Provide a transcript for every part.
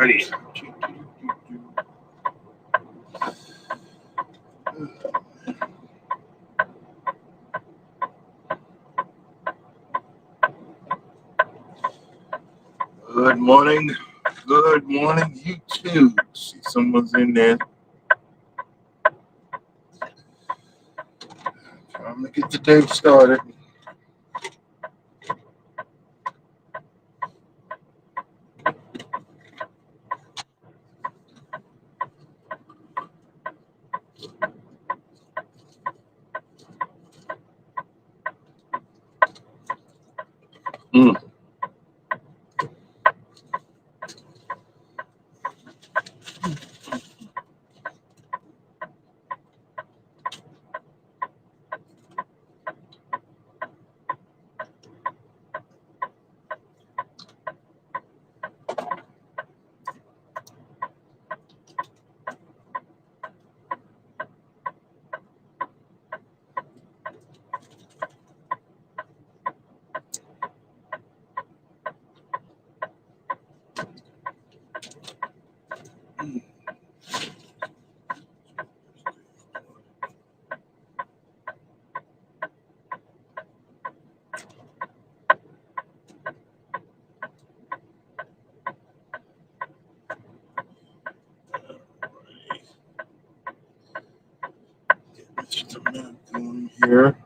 Alrighty. Good morning. Good morning, YouTube. See, someone's in there. Trying to get the day started. Mm. Get Mr. Malcolm here.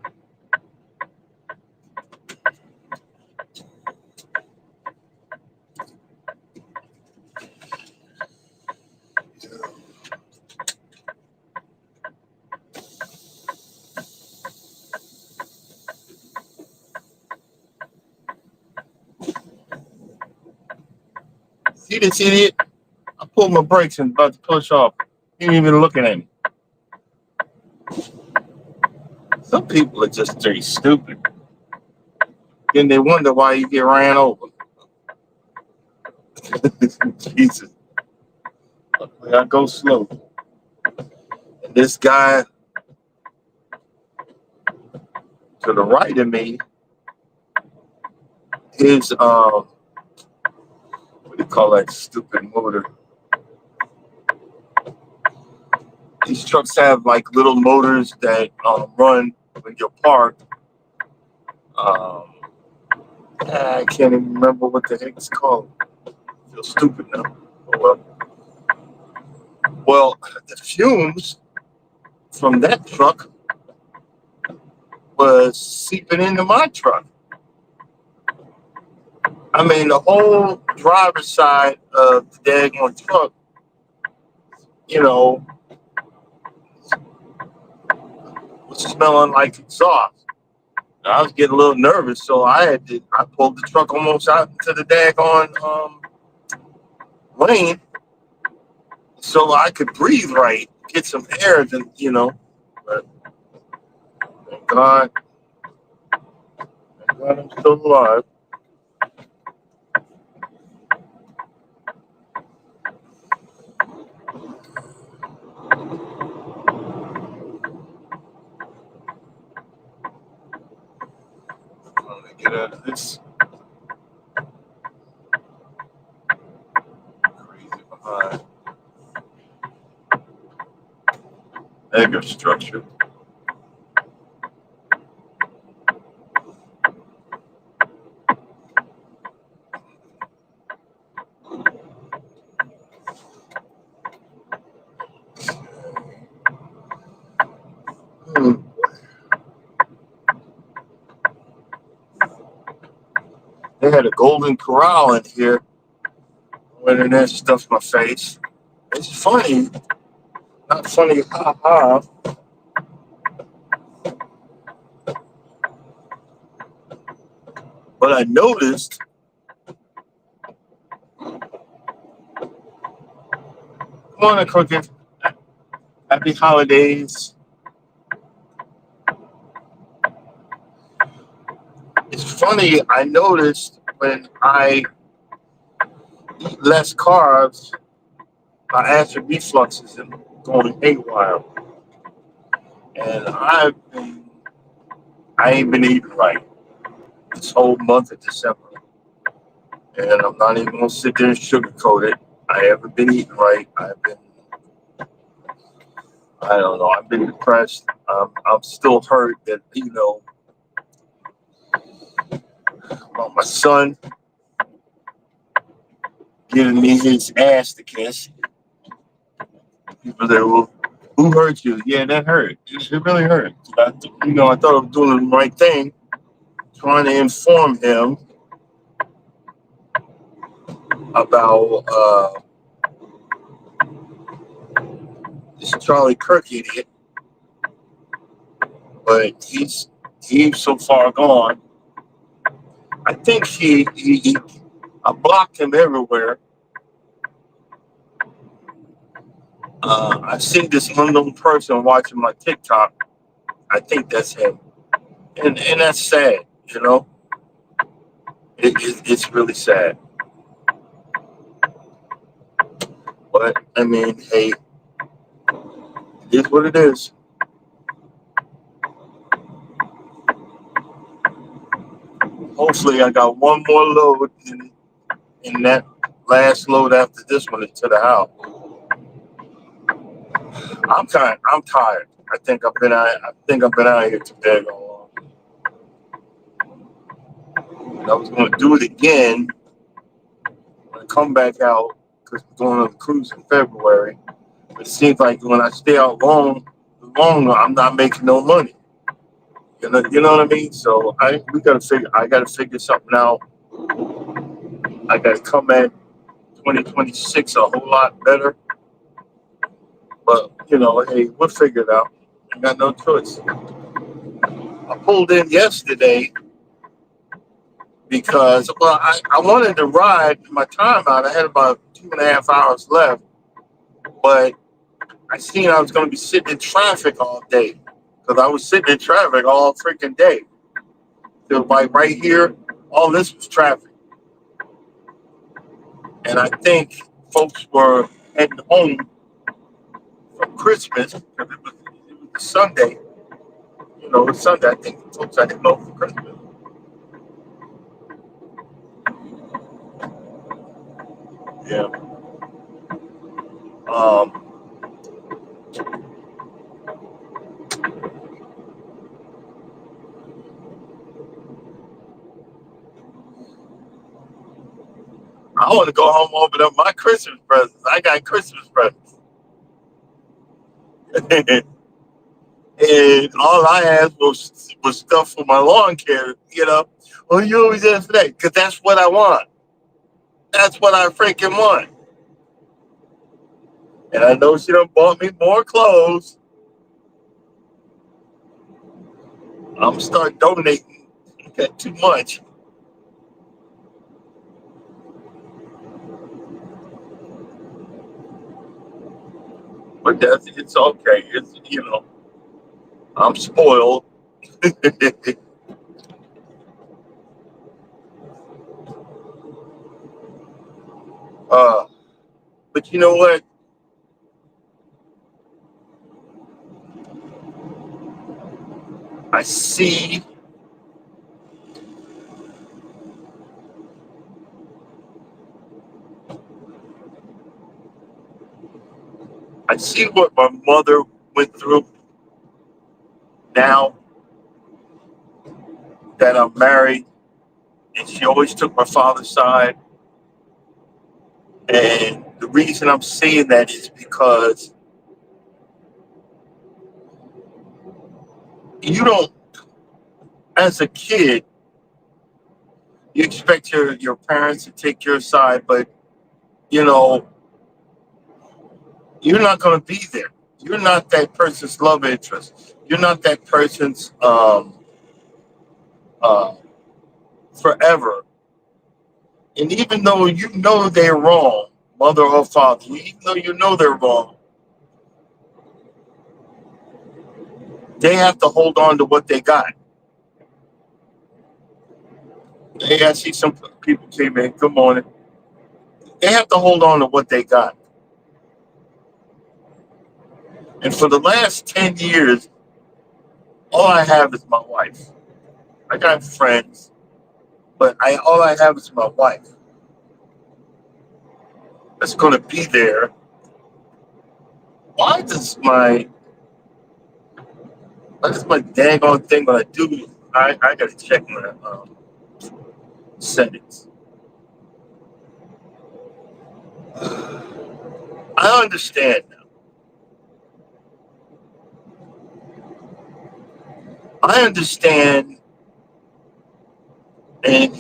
See this idiot? I pulled my brakes and about to push off. He ain't even looking at me. Some people are just very stupid. Then they wonder why you get ran over. Jesus. Luckily, I go slow. And this guy to the right of me, his what do you call that stupid motor? These trucks have like little motors that run when you're parked. I can't even remember what the heck it's called. I feel stupid now. Oh, well, the fumes from that truck was seeping into my truck. I mean, the whole driver's side of the daggone truck, you know, was smelling like exhaust. I was getting a little nervous, so I pulled the truck almost out into the daggone lane so I could breathe right, get some air, but thank God I'm still alive. Trying to get out of this crazy behind mega structure. Hmm. They had a golden corral in here. Went in there, stuffed my face. It's funny, not funny, ha ha. But I noticed, come on, Crooked, happy holidays. It's funny, I noticed when I eat less carbs, my acid reflux is going haywire. And I ain't been eating right this whole month of December. And I'm not even gonna sit there and sugarcoat it. I haven't been eating right. I don't know. I've been depressed. I'm still hurt that about my son giving me his ass to kiss. People say, "Well, who hurt you?" Yeah, that hurt. It really hurt. I thought I was doing the right thing, trying to inform him about this Charlie Kirk idiot, but he's so far gone. I think I blocked him everywhere. I see this unknown person watching my TikTok. I think that's him, and that's sad. You know, it's really sad. But I mean, hey, it is what it is. Hopefully, I got one more load in that last load after this one into the house. I'm tired. I think I've been out here too damn long. I was going to do it again when I come back out because we're going on a cruise in February. But it seems like when I stay out longer, I'm not making no money. You know what I mean? So I gotta figure something out. I gotta come at 2026 a whole lot better. But hey, we'll figure it out. I got no choice. I pulled in yesterday because I wanted to ride my time out. I had about 2.5 hours left, but I seen I was going to be sitting in traffic all day because I was sitting in traffic all freaking day. So like right here, all this was traffic, and I think folks were heading home from Christmas because it was Sunday. It's Sunday. I think folks had to go for Christmas. Yeah. Um, I want to go home and open up my Christmas presents. I got Christmas presents. And all I asked was stuff for my lawn care. Well, you always ask for that because that's what I want. That's what I freaking want. And I know she done bought me more clothes. I'm gonna start donating. Got too much. But it's okay. I'm spoiled. uh, but you know what? I see I see what my mother went through now that I'm married, and she always took my father's side. And the reason I'm saying that is because you don't, as a kid, you expect your parents to take your side, but you know, you're not going to be there. You're not that person's love interest. You're not that person's uh, forever. And even though you know they're wrong, mother or father, even though you know they're wrong, they have to hold on to what they got. Hey, I see some people came in. Good morning. They have to hold on to what they got. And for the last 10 years, all I have is my wife. I got friends, but all I have is my wife. that's going to be there. Why does my daggone thing when I do? I got to check my settings. I understand now. I understand, and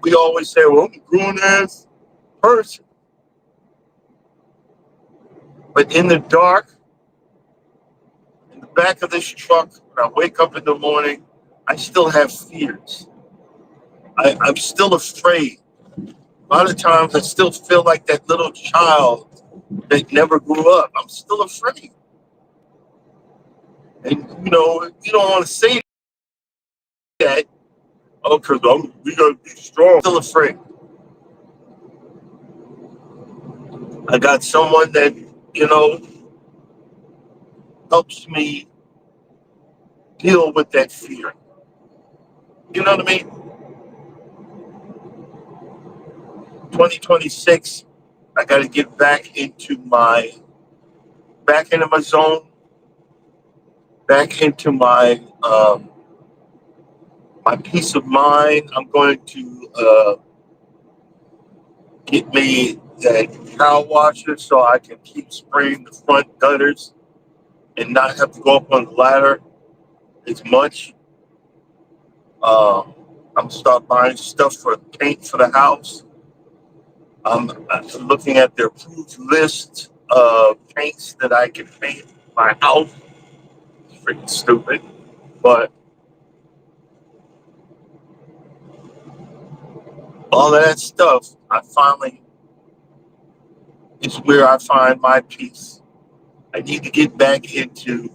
we always say, "Well, I'm a grown-ass person," but in the dark, in the back of this truck, when I wake up in the morning, I still have fears. I'm still afraid. A lot of times, I still feel like that little child that never grew up. I'm still afraid, and you don't want to say that. Oh, because we gotta be strong. I'm still afraid. I got someone that you know helps me deal with that fear. You know what I mean? 2026, I got to get back into my zone, back into my peace of mind. I'm going to get me that power washer so I can keep spraying the front gutters and not have to go up on the ladder as much. I'm gonna start buying stuff for paint for the house. I'm looking at the approved list of paints that I can paint my house. It's freaking stupid, but all of that stuff, I finally is where I find my peace. I need to get back into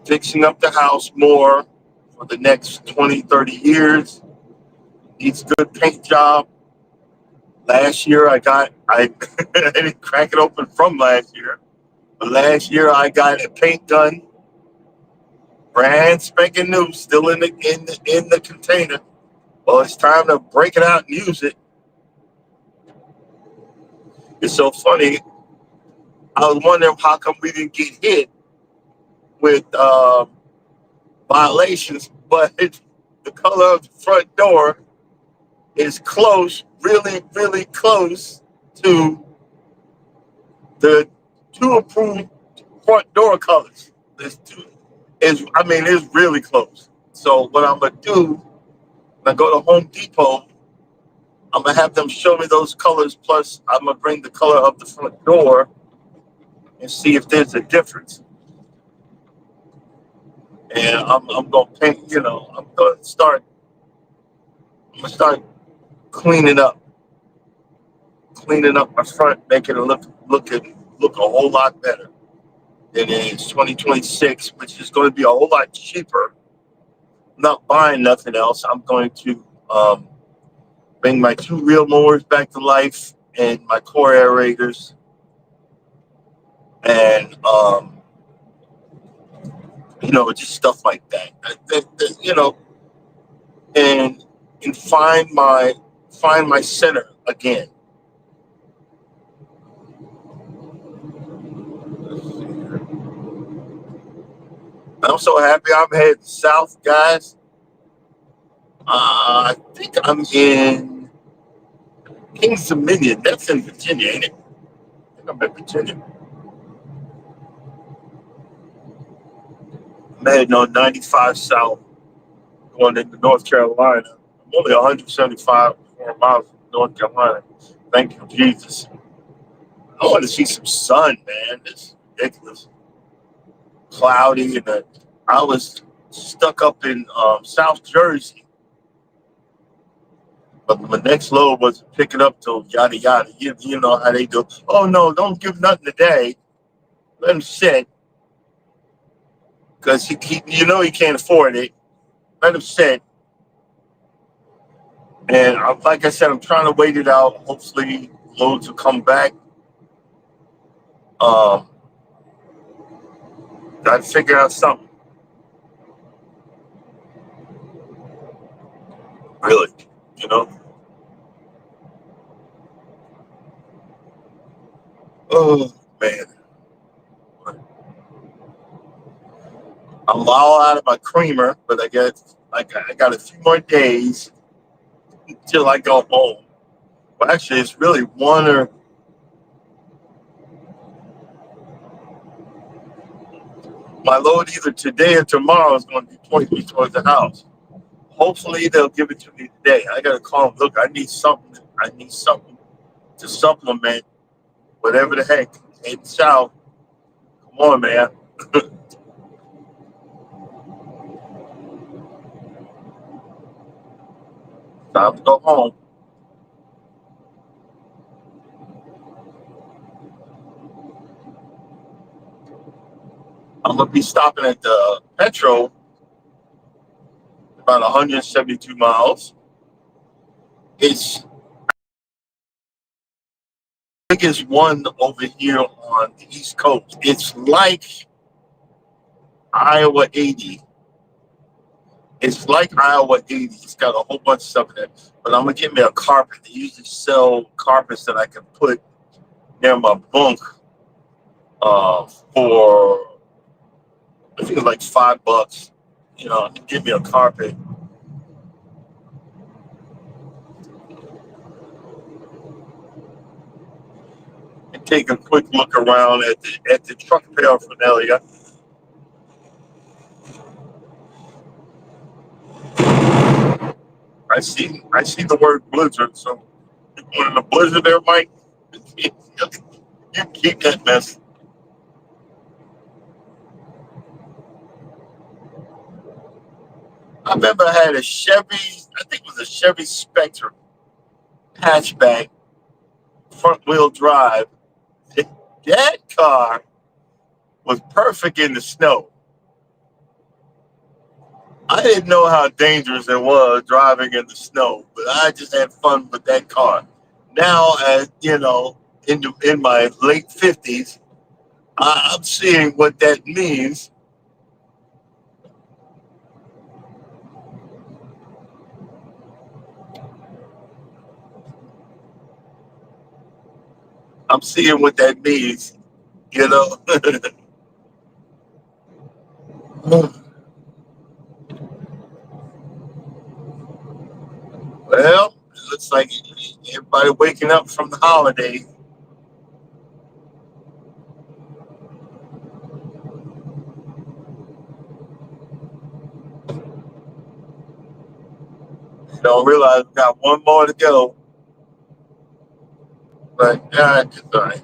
fixing up the house more for the next 20, 30 years. Needs a good paint job. Last year I didn't crack it open from last year. But last year I got a paint done, brand spanking new, still in the container. Well, it's time to break it out and use it. It's so funny. I was wondering how come we didn't get hit with violations, but the color of the front door is close, really, really close to the two approved front door colors. There's two, it's really close. So what I'm gonna do when I go to Home Depot, I'm gonna have them show me those colors. Plus, I'm gonna bring the color of the front door and see if there's a difference. And I'm gonna paint. I'm gonna start cleaning up, cleaning up my front, making it look a whole lot better. And it's 2026, which is going to be a whole lot cheaper. I'm not buying nothing else. I'm going to bring my two real mowers back to life and my core aerators, and just stuff like that. And find my center again. I'm so happy I'm heading south, guys. I think I'm in Kings Dominion. That's in Virginia, ain't it? I think I'm in Virginia. I'm heading on 95 south, going into North Carolina. I'm only 175 miles from North Carolina. Thank you, Jesus. I want to see some sun, man. It's ridiculous. Cloudy, and I was stuck up in South Jersey, but my next load wasn't picking up till yada yada. You know how they do. Oh no, don't give nothing today. Let him sit because he can't afford it. Let him sit. And like I said, I'm trying to wait it out. Hopefully, loads will come back. Um, Got to figure out something. Really, you know. Oh man, I'm all out of my creamer, but I got a few more days until I go home. Well, actually, it's really one or my load either today or tomorrow is going to be pointing me towards the house. Hopefully, they'll give it to me today. I got to call them. Look, I need something. I need something to supplement whatever the heck. Head south. Come on, man. Time to go home. I'm gonna be stopping at the Petro about 172 miles. It's biggest one over here on the East Coast. It's like Iowa 80. It's like Iowa 80. It's got a whole bunch of stuff in it. But I'm gonna get me a carpet. They usually sell carpets that I can put near my bunk for I think it's like $5. You know, give me a carpet and take a quick look around at the truck paraphernalia. I see the word blizzard, so when in a blizzard there, Mike, you keep that mess. I remember I had a Chevy, I think it was a Chevy Spectre hatchback, front wheel drive. That car was perfect in the snow. I didn't know how dangerous it was driving in the snow, but I just had fun with that car. Now, as you know, in my late 50s, I'm seeing what that means. I'm seeing what that means, you know. Well, it looks like everybody waking up from the holiday. You don't realize we got one more to go, but it's all right.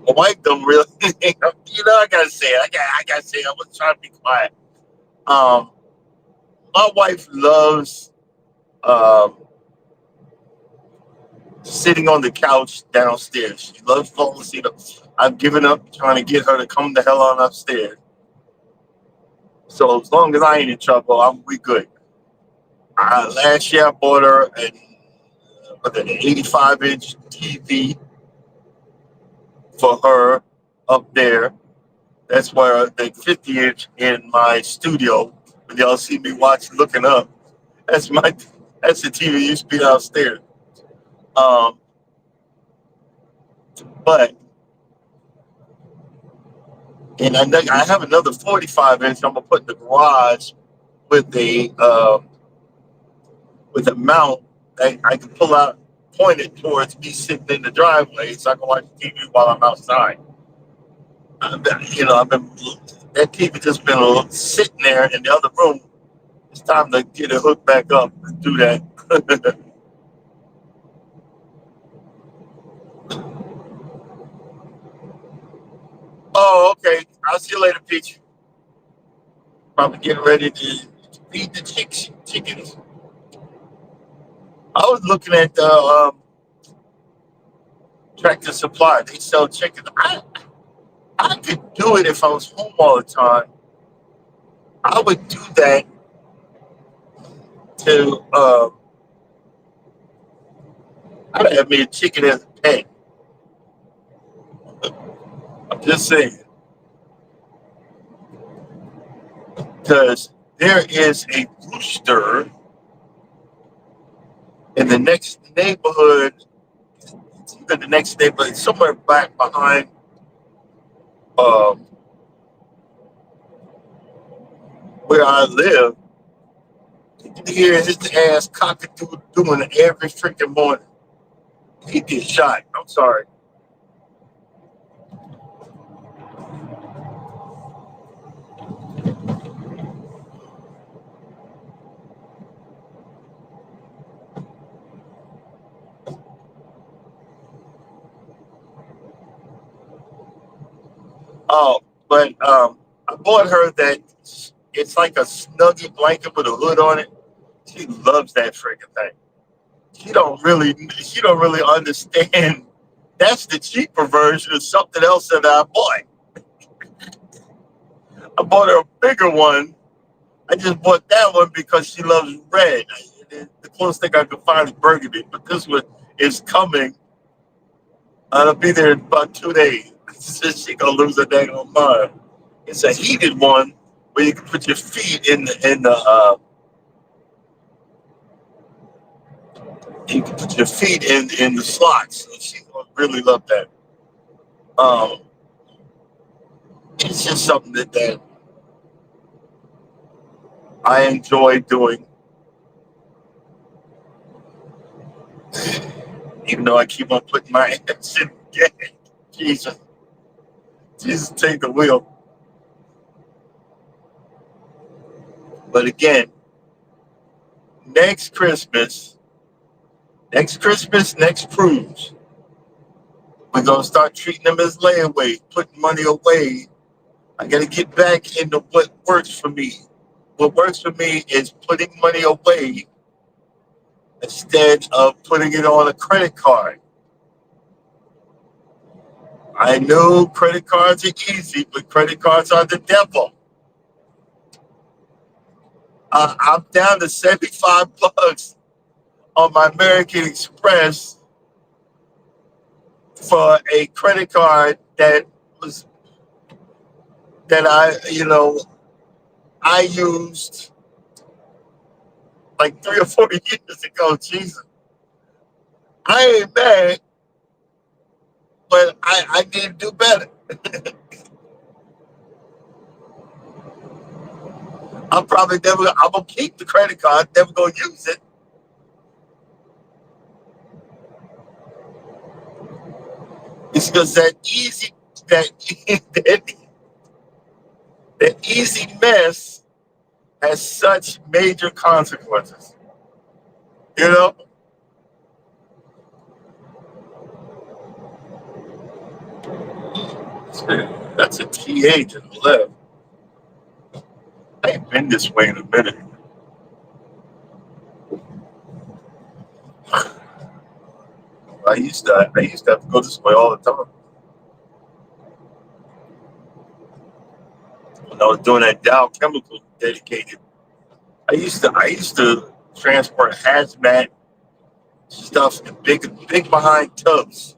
My wife don't really, you know, I gotta say it. I gotta say it. I was trying to be quiet. Um, my wife loves um, sitting on the couch downstairs. She loves falling asleep. I've given up trying to get her to come the hell on upstairs. So as long as I ain't in trouble, we good. Last year I bought her an 85-inch TV for her up there. That's where the 50-inch in my studio. When y'all see me watching, looking up, that's my that's the TV used to be downstairs. Um, but and I have another 45-inch. I'm gonna put in the garage with a mount that I can pull out, point it towards me sitting in the driveway, so I can watch TV while I'm outside. I've been that TV just been sitting there in the other room. It's time to get it hooked back up and do that. Oh, okay. I'll see you later, Peach. Probably getting ready to feed the chickens. I was looking at the Tractor Supply. They sell chicken. I could do it if I was home all the time. I would do that to I'd have me a chicken as a pet. I'm just saying. Because there is a rooster in the next neighborhood, either the next neighborhood, somewhere back behind um, where I live, you can hear his ass cockatoo doing it every freaking morning. He gets shot. I'm sorry. Oh, but I bought her that. It's like a snuggie blanket with a hood on it. She loves that freaking thing. She don't really understand. That's the cheaper version of something else that I bought. I bought her a bigger one. I just bought that one because she loves red. The closest thing I could find is burgundy, but this one is coming. I'll be there in about 2 days. She gonna lose her dang on mind. It's a heated one where you can put your feet in the slots. So she's gonna really love that. Um, it's just something that I enjoy doing, even though I keep on putting my hands in the game. Jesus, Jesus, take the wheel. But again, next Christmas, next cruise, we're gonna start treating them as layaway, putting money away. I gotta get back into what works for me. What works for me is putting money away instead of putting it on a credit card. I know credit cards are easy, but credit cards are the devil. I'm down to 75 bucks on my American Express for a credit card was that I used like 3 or 4 years ago. Jesus, I ain't mad, but I need to do better. I'm gonna keep the credit card, never gonna use it. It's because that that, that easy mess has such major consequences. You know, that's a TA to the left. I ain't been this way in a minute. I used to have to go this way all the time when I was doing that Dow Chemical dedicated. I used to transport hazmat stuff in big behind tubs.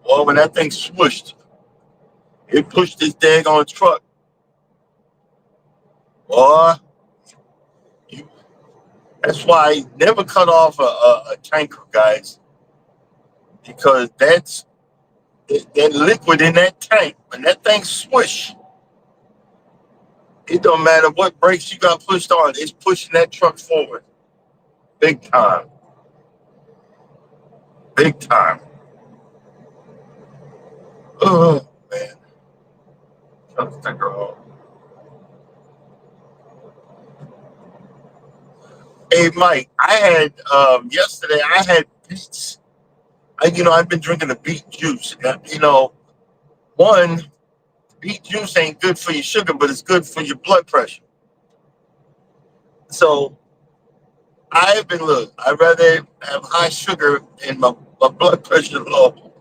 Well, when that thing swished, it pushed this daggone truck. Boy, you, that's why I never cut off a tanker, guys, because that liquid in that tank. When that thing swish, it don't matter what brakes you got pushed on. It's pushing that truck forward, big time, big time. Oh man, cut the tanker off. Hey Mike, I had yesterday. I had beets. I've been drinking the beet juice. One beet juice ain't good for your sugar, but it's good for your blood pressure. So I've been look. I'd rather have high sugar and my blood pressure low.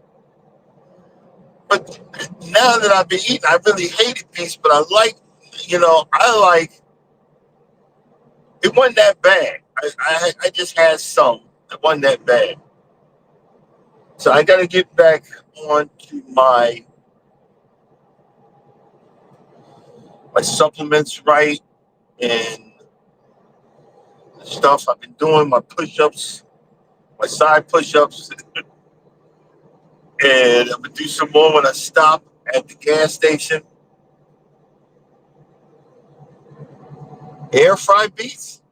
But now that I've been eating, I really hated beets, but I like. It wasn't that bad. I just had some. It wasn't that bad. So I got to get back onto my supplements right and the stuff I've been doing, my push-ups. my side push-ups, and I'm gonna do some more when I stop at the gas station. Air fried beets?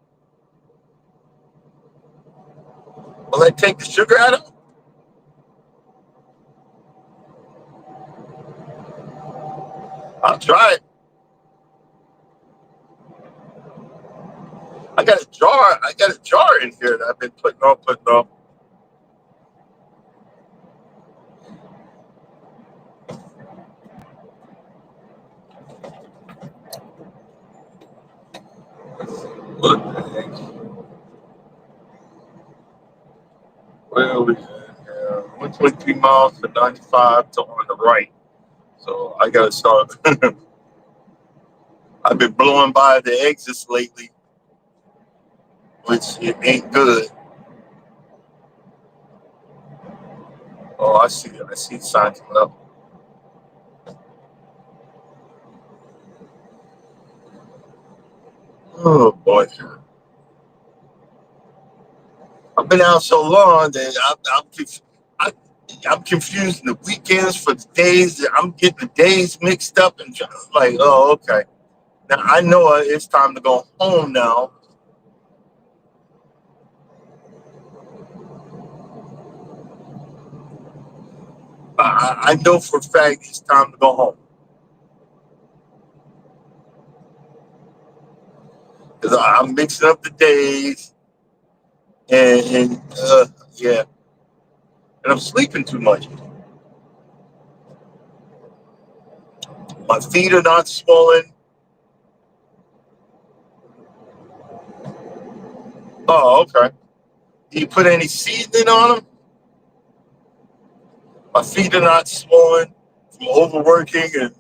Will I take the sugar out of them? I'll try it. I got a jar. I got a jar in here that I've been putting on. What the heck? Where are we at? 123 miles to 95 to on the right. So I gotta start. I've been blowing by the exits lately, which it ain't good. Oh, I see it. I see the signs coming up. Oh boy. I've been out so long that I, I'm confusing the weekends for the days. I'm getting the days mixed up and like, oh, okay. Now I know it's time to go home now. I know for a fact it's time to go home because I'm mixing up the days and yeah, and I'm sleeping too much. My feet are not swollen. Oh, okay. Do you put any seasoning on them? My feet are not swollen from overworking and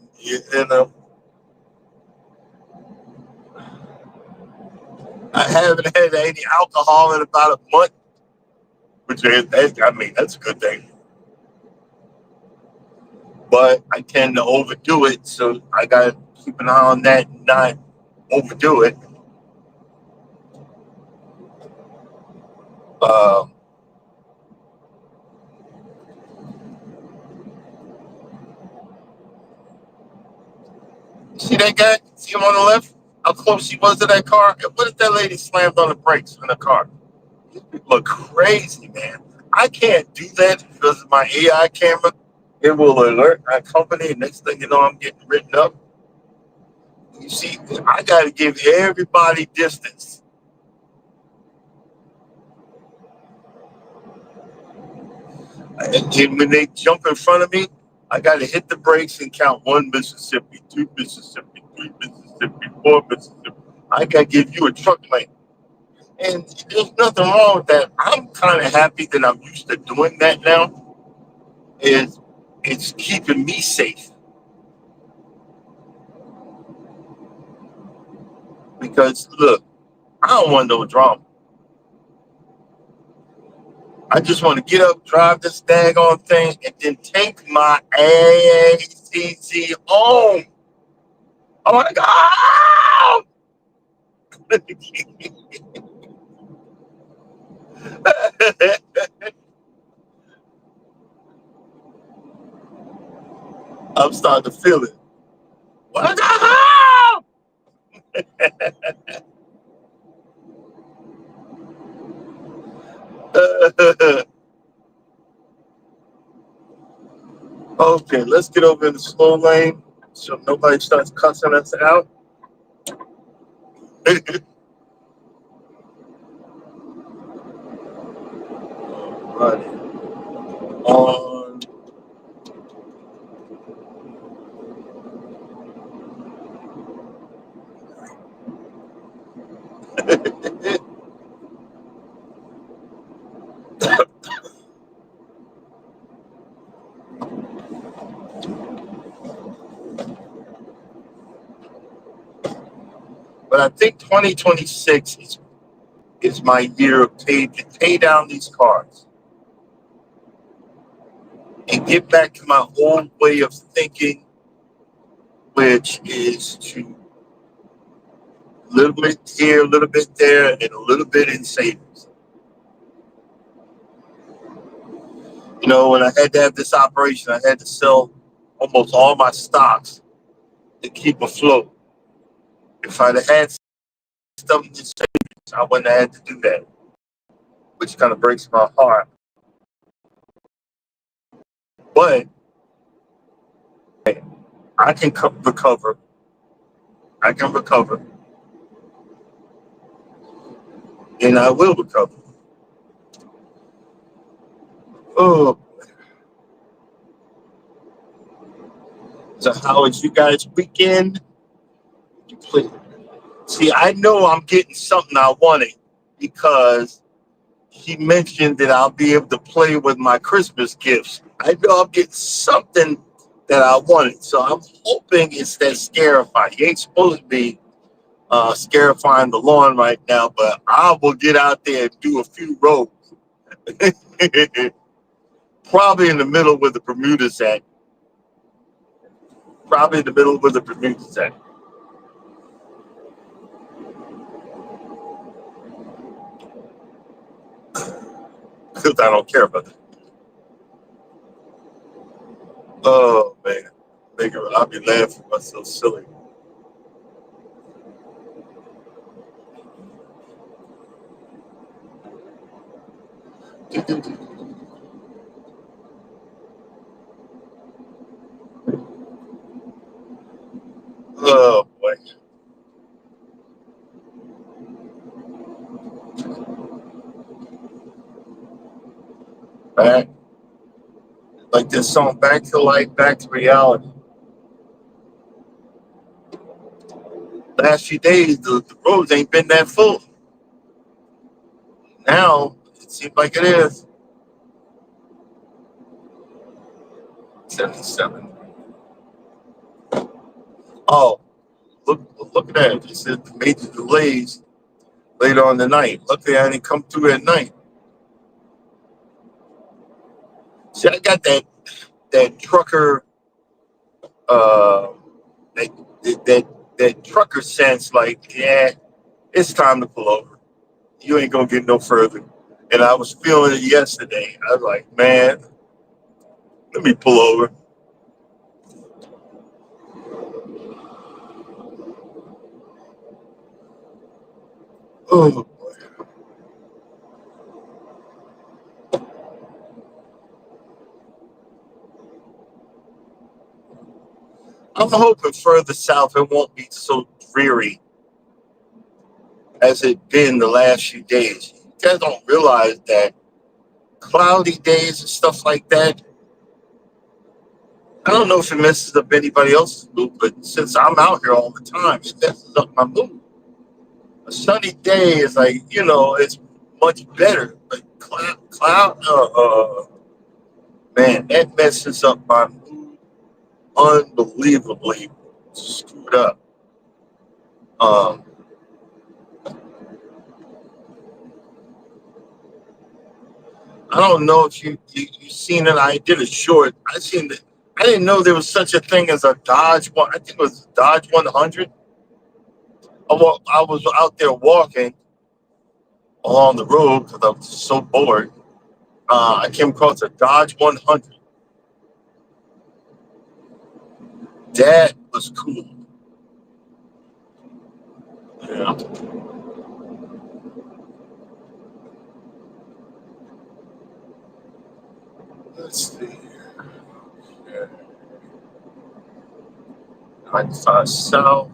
I haven't had any alcohol in about a month, which is, I mean, that's a good thing. But I tend to overdo it, so I got to keep an eye on that and not overdo it. Um, See that guy? See him on the left? How close he was to that car? And what if that lady slammed on the brakes in the car? You look crazy, man. I can't do that because of my AI camera. It will alert my company, and next thing you know, I'm getting written up. You see, I got to give everybody distance. And when they jump in front of me, I got to hit the brakes and count 1 Mississippi, 2 Mississippi, 3 Mississippi, 4 Mississippi. I got to give you a truck lane. And there's nothing wrong with that. I'm kind of happy that I'm used to doing that now. It's keeping me safe because look, I don't want no drama. I just want to get up, drive this daggone thing, and then take my ACC home. I want to go home. I'm starting to feel it. Want to go home. Okay, let's get over in the slow lane so nobody starts cussing us out. Right on. But I think 2026 is my year of pay down these cars and get back to my old way of thinking, which is to a little bit here, a little bit there, and a little bit in savings. When I had to have this operation, I had to sell almost all my stocks to keep afloat. If I'd have had stuff in savings, I wouldn't have had to do that, which kind of breaks my heart. But I can recover. I can recover, and I will recover. Oh, so how was you guys' weekend? You play? See, I know I'm getting something I wanted because he mentioned that I'll be able to play with my Christmas gifts. I know I'm getting something that I wanted, so I'm hoping it's that Scarify. He ain't supposed to be scarifying the lawn right now, but I will get out there and do a few rows. Probably in the middle where the Bermuda's at. Probably in the middle where the Bermuda's at. Because I don't care about that. Oh, man. I'll be laughing myself silly. Oh, boy. Back. Like this song, Back to Life, Back to Reality. Last few days, the roads ain't been that full. Now, it seems like it is. 77. Oh, look at that. It said major delays later on the night. Luckily, I didn't come through at night. See, I got that trucker, uh, that trucker sense. Like, yeah, it's time to pull over. You ain't gonna get no further. And I was feeling it yesterday. I was like, man, let me pull over. Oh, I'm hoping further south it won't be so dreary as it been the last few days. You guys don't realize that cloudy days and stuff like that. I don't know if it messes up anybody else's mood, but since I'm out here all the time, it messes up my mood. A sunny day is like, it's much better. But man, that messes up my mood unbelievably screwed up. Um, I don't know if you seen it. I did a short. I seen it. I didn't know there was such a thing as a Dodge one. I think it was Dodge 100. I was out there walking along the road because I was so bored. I came across a Dodge 100. That was cool. Yeah. Let's see here. Yeah. 95 South.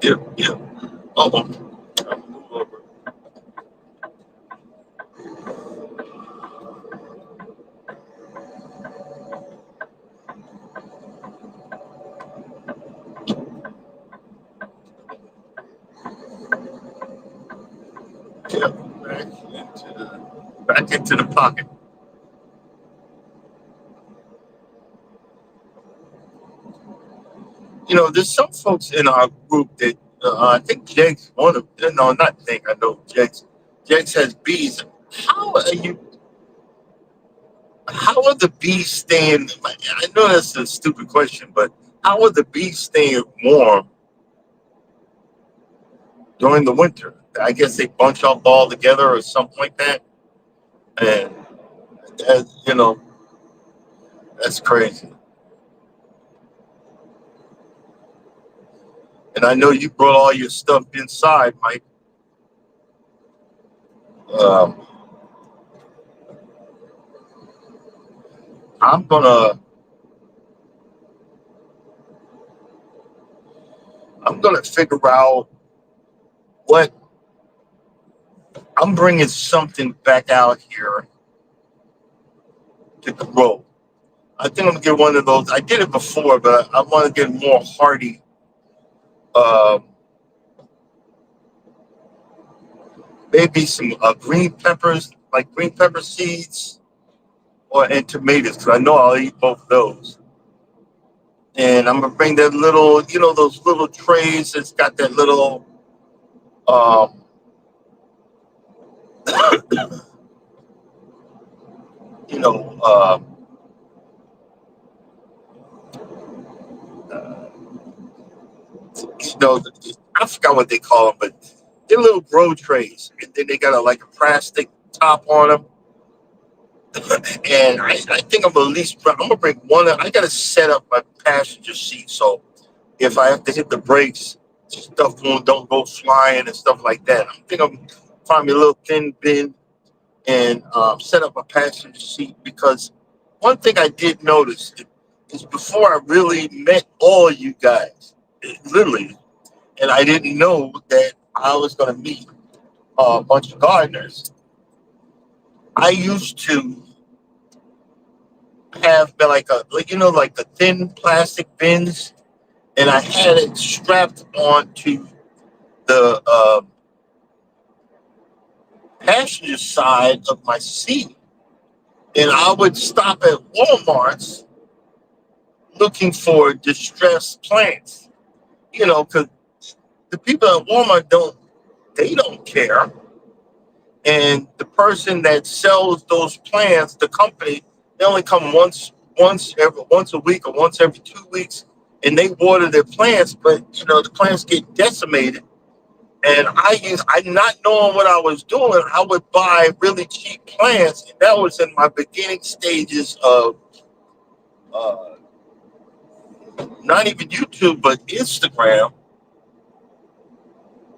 Yep. Oh, move over. Yep. Back into the pocket. There's some folks in our group that I think Jegs one of them. No, not think. I know Jegs. Jegs has bees. How are you? How are the bees staying? I know that's a stupid question, but how are the bees staying warm during the winter? I guess they bunch up all together or something like that. And you know, that's crazy. And I know you brought all your stuff inside, Mike. Um, I'm gonna I'm gonna figure out what I'm bringing something back out here to grow. I think I'm gonna get one of those. I did it before, but I want to get more hardy. Uh, Maybe some green peppers, like green pepper seeds, or and tomatoes, because I know I'll eat both of those. And I'm gonna bring that little, those little trays that's got that little, um, you know, uh, uh, I forgot what they call them, but they're little grow trays, and then they got like a plastic top on them. And I think I'm gonna bring one. I gotta set up my passenger seat, so if I have to hit the brakes, stuff don't go flying and stuff like that. I think I'm find me a little thin bin and set up a passenger seat, because one thing I did notice is before I really met all you guys, literally, and I didn't know that I was going to meet a bunch of gardeners. I used to have like the thin plastic bins, and I had it strapped onto the passenger side of my seat, and I would stop at Walmart's looking for distressed plants. Because the people at Walmart don't care, and the person that sells those plants, the company, they only come once a week or once every 2 weeks, and they water their plants, but the plants get decimated. And I not knowing what I was doing, I would buy really cheap plants, and that was in my beginning stages of uh, not even YouTube, but Instagram,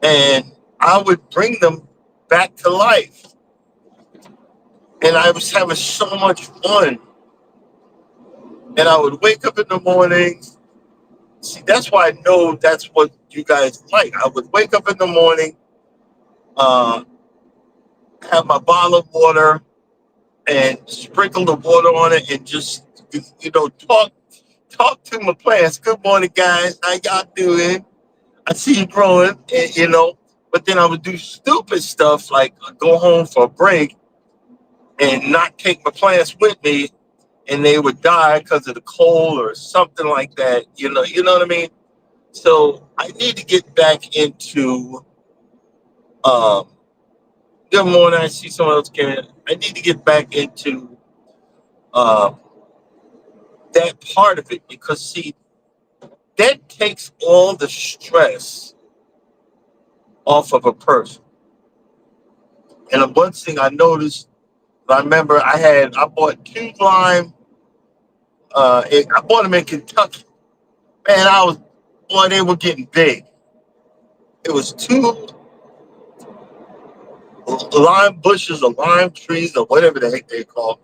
and I would bring them back to life. And I was having so much fun. And I would wake up in the morning. See, that's why I know that's what you guys like. I would wake up in the morning, uh, have my bottle of water, and sprinkle the water on it, and just talk to my plants. Good morning, guys. How y'all doing? I see you growing, and. But then I would do stupid stuff like go home for a break and not take my plants with me, and they would die because of the cold or something like that. You know what I mean. So I need to get back into. Um, Good morning. I see someone else came in. I need to get back into um, that part of it, because see, that takes all the stress off of a person. And one thing I noticed, I remember I bought two lime. I bought them in Kentucky. Man, boy, they were getting big. It was two lime bushes or lime trees or whatever the heck they call.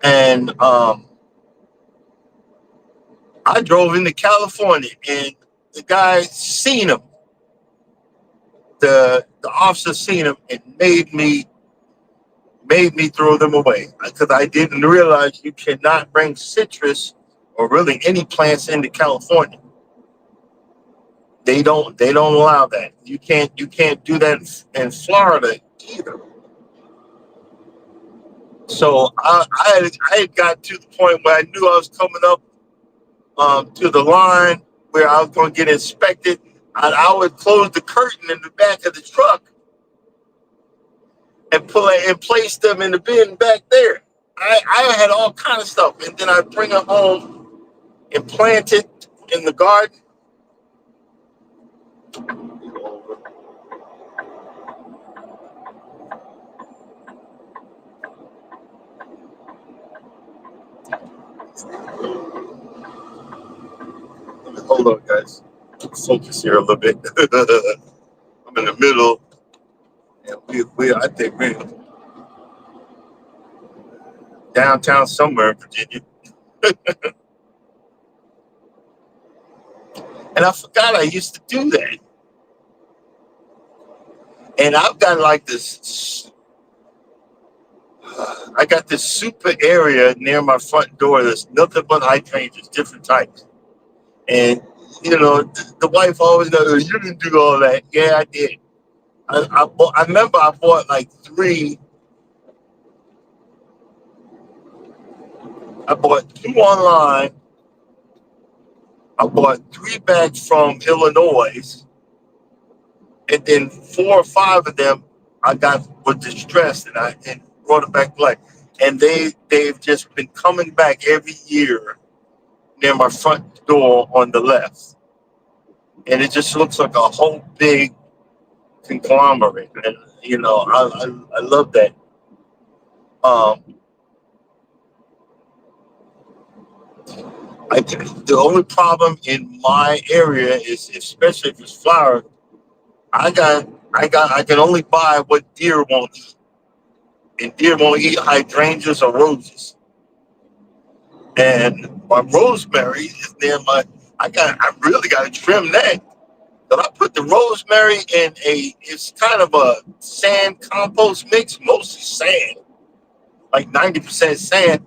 And I drove into California, and the guy seen them. The officer seen them and made me throw them away, because I didn't realize you cannot bring citrus or really any plants into California. They don't allow that. You can't do that in Florida either. So I had got to the point where I knew I was coming up to the line where I was going to get inspected. I would close the curtain in the back of the truck and pull it and place them in the bin back there. I had all kind of stuff, and then I bring it home and plant it in the garden. Hold on, guys. Focus here a little bit. I'm in the middle, and I think we're downtown somewhere in Virginia. And I forgot I used to do that. And I've got like this, I got this super area near my front door that's nothing but hydrangeas, different types. And, the wife always goes, "You didn't do all that." Yeah, I did. I remember I bought like three. I bought two online. I bought three bags from Illinois. And then four or five of them I got were distressed, and brought it back black. And they've just been coming back every year near my front door on the left, and it just looks like a whole big conglomerate. And I love that. Um, the only problem in my area is, especially if it's flower, I can only buy what deer won't eat, and deer won't eat hydrangeas or roses. And my rosemary is near my. I really got to trim that. But I put the rosemary in it's kind of a sand compost mix, mostly sand, like 90% sand.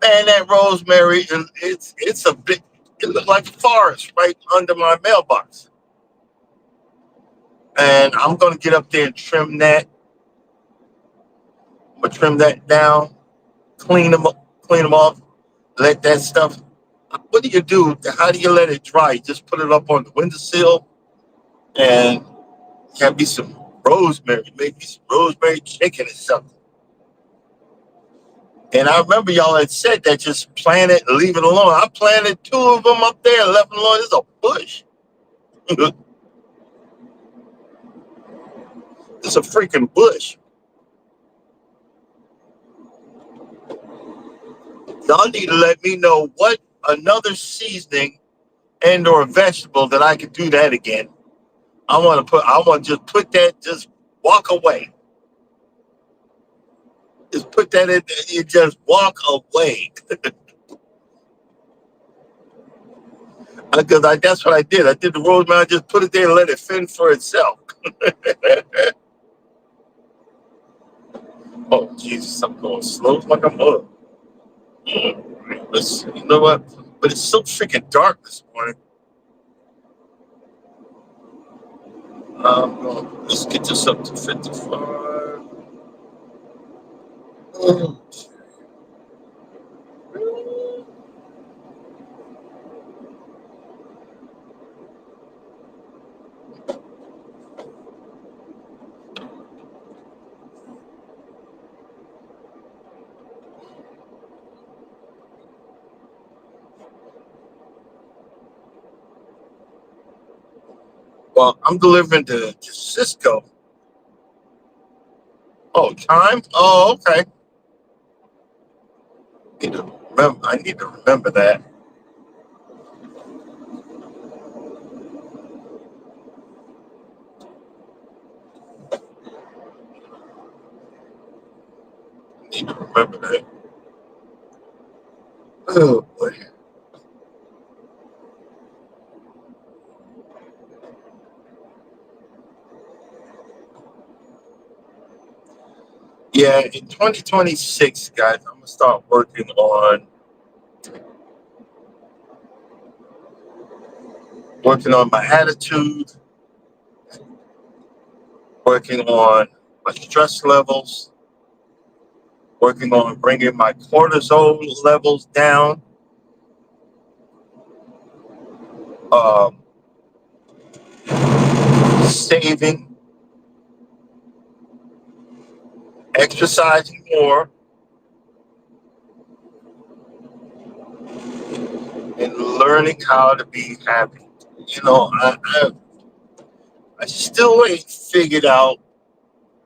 Man, that rosemary, it's a big, it looked like a forest right under my mailbox. And I'm going to get up there and trim that. I'm going to trim that down, clean them off, let that stuff. What do you do? How do you let it dry? Just put it up on the windowsill and have me some rosemary, maybe some rosemary chicken or something. And I remember y'all had said that just plant it and leave it alone. I planted two of them up there and left them alone. It's a bush. It's a freaking bush. Y'all need to let me know what another seasoning and or vegetable that I could do that again. I want to just put that, just walk away. Just put that in, you just walk away. Because that's what I did. I did the rosemary, I just put it there and let it fend for itself. Oh, Jesus, I'm going slow like I'm up. Let's see, you know what? But it's so freaking dark this morning. Let's get this up to 55. Well, I'm delivering to Cisco. Oh, time? Oh, okay. I need to remember that. I need to remember that. Oh boy. Yeah, in 2026, guys, I'm gonna start working on my attitude, working on my stress levels, working on bringing my cortisol levels down, um, saving, exercising more, and learning how to be happy. You know, I still ain't figured out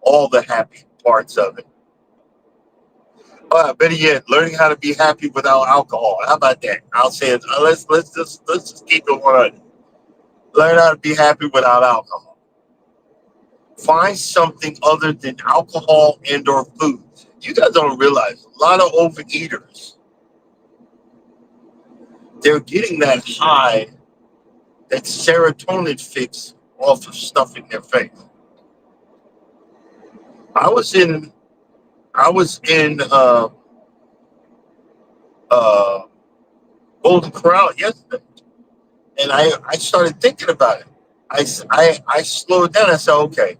all the happy parts of it. Better yet, learning how to be happy without alcohol. How about that? I'll say it. Let's just keep it 100. Learn how to be happy without alcohol. Find something other than alcohol and or food. You guys don't realize a lot of overeaters, they're getting that high, that serotonin fix off of stuffing their face. I was in I was in uh, Golden Corral yesterday, and I started thinking about it. I slowed down. I said, okay,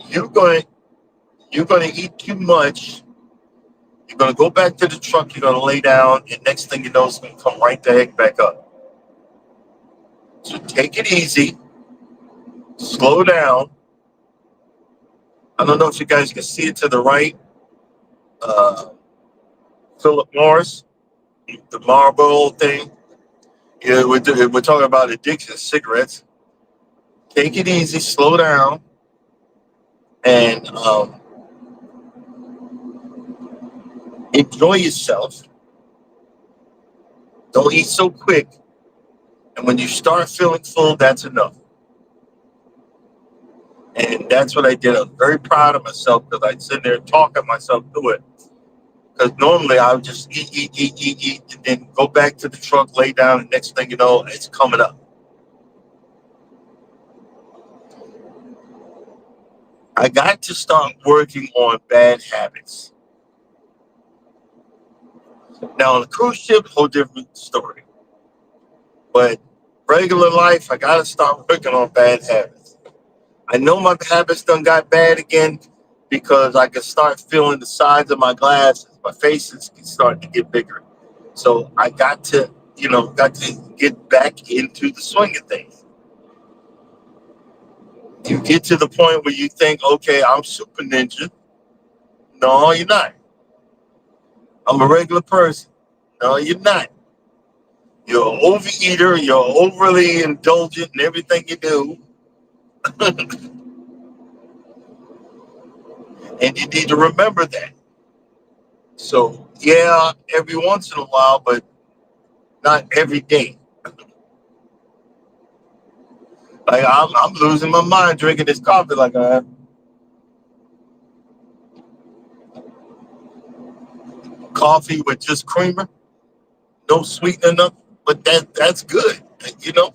you're gonna eat too much. You're gonna go back to the truck. You're gonna lay down, and next thing you know, it's gonna come right the heck back up. So take it easy, slow down. I don't know if you guys can see it to the right. Uh, Philip Morris, the Marlboro thing. Yeah, we're talking about addiction, cigarettes. Take it easy, slow down, and enjoy yourself. Don't eat so quick. And when you start feeling full, that's enough. And that's what I did. I was very proud of myself because I'd sit there talking myself through it. Because normally I would just eat, and then go back to the truck, lay down, and next thing you know, it's coming up. I got to start working on bad habits. Now on a cruise ship, whole different story. But regular life, I got to start working on bad habits. I know my habits done got bad again because I can start feeling the sides of my glasses. My face is starting to get bigger. So I got to get back into the swing of things. You get to the point where you think, okay, I'm super ninja. No, you're not. I'm a regular person. No, you're not. You're an overeater. You're overly indulgent in everything you do. And you need to remember that. So, yeah, every once in a while, but not every day. Like, I'm losing my mind drinking this coffee like I have. Coffee with just creamer, no sweetener, nothing. But that's good. You know,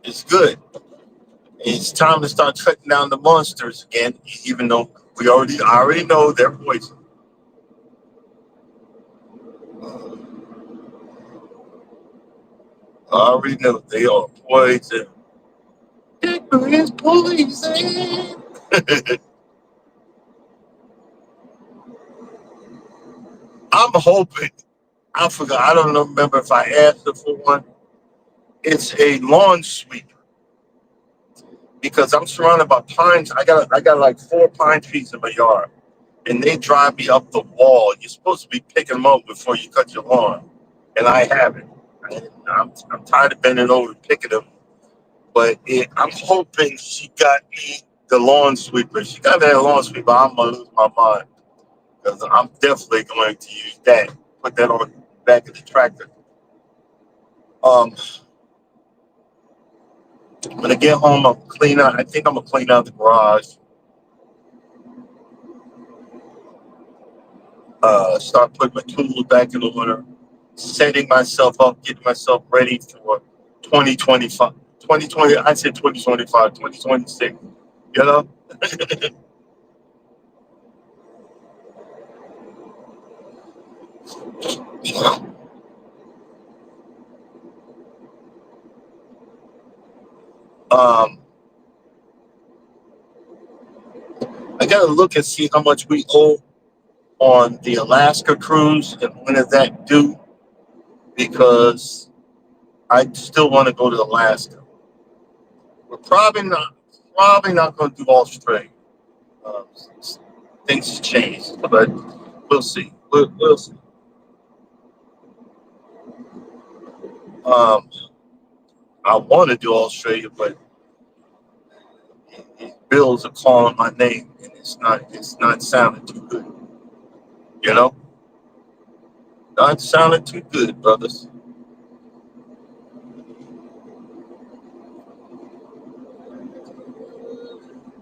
it's good. It's time to start cutting down the monsters again, even though I already know they're poison. I already know they are poison. Liquor is poison. I'm hoping. I forgot. I don't remember if I asked her for one. It's a lawn sweeper because I'm surrounded by pines. I got like 4 pine trees in my yard, and they drive me up the wall. You're supposed to be picking them up before you cut your lawn, and I haven't. I'm tired of bending over and picking them, but I'm hoping she got me the lawn sweeper. She got that lawn sweeper. I'm gonna lose my mind because I'm definitely going to use that. Put that on the back of the tractor. Um, when I get home, I'll clean out. I think I'm gonna clean out the garage. Start putting my tools back in order, setting myself up, getting myself ready for 2025. 2020, I said 2025, 2026. You know? um, I gotta look and see how much we owe on the Alaska cruise and when is that due because I still want to go to Alaska. We're probably not going to do Australia. Um, Things change, but we'll see. We'll see. Um, I want to do Australia, but bills are calling my name, and it's not sounding too good. You know, not sounding too good, brothers.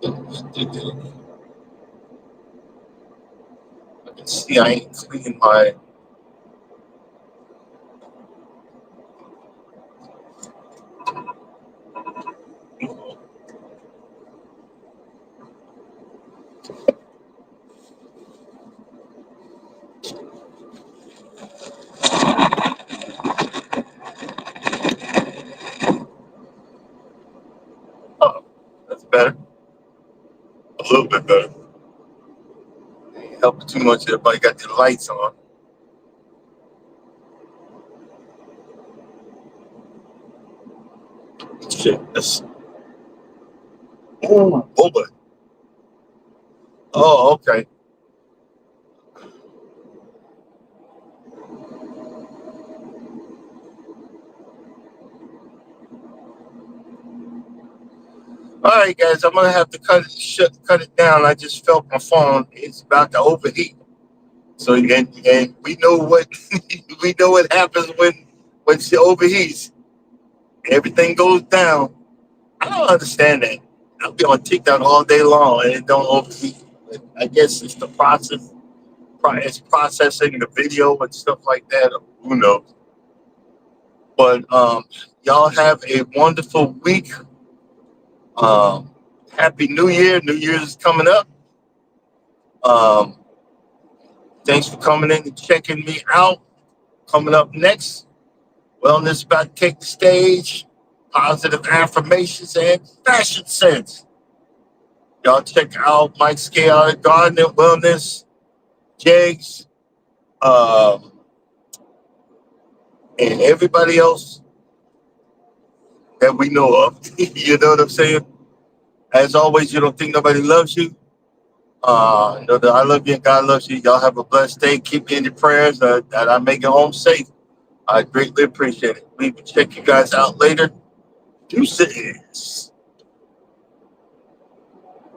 I can see I ain't cleaning my. Oh, that's better. A little bit better. Ain't helping too much. Everybody got their lights on. Shit. That's. Oh boy. Oh, okay. All right, guys. I'm gonna have to cut it down. I just felt my phone. It's about to overheat. So and we know what we know what happens when she overheats. Everything goes down. I don't understand that. I'll be on TikTok all day long and it don't overheat. But I guess it's the process. It's processing the video and stuff like that. Or who knows? But y'all have a wonderful week. Um, Happy New Year. New Year's is coming up. Um, Thanks for coming in and checking me out. Coming up next, wellness about to take the stage, positive affirmations, and fashion sense. Y'all check out Mike Scale Garden and Wellness, Jags, um, and everybody else that we know of. You know what I'm saying? As always, you don't think nobody loves you. Know that I love you and God loves you. Y'all have a blessed day. Keep me in your prayers that I make it home safe. I greatly appreciate it. We will check you guys out later. Deuces.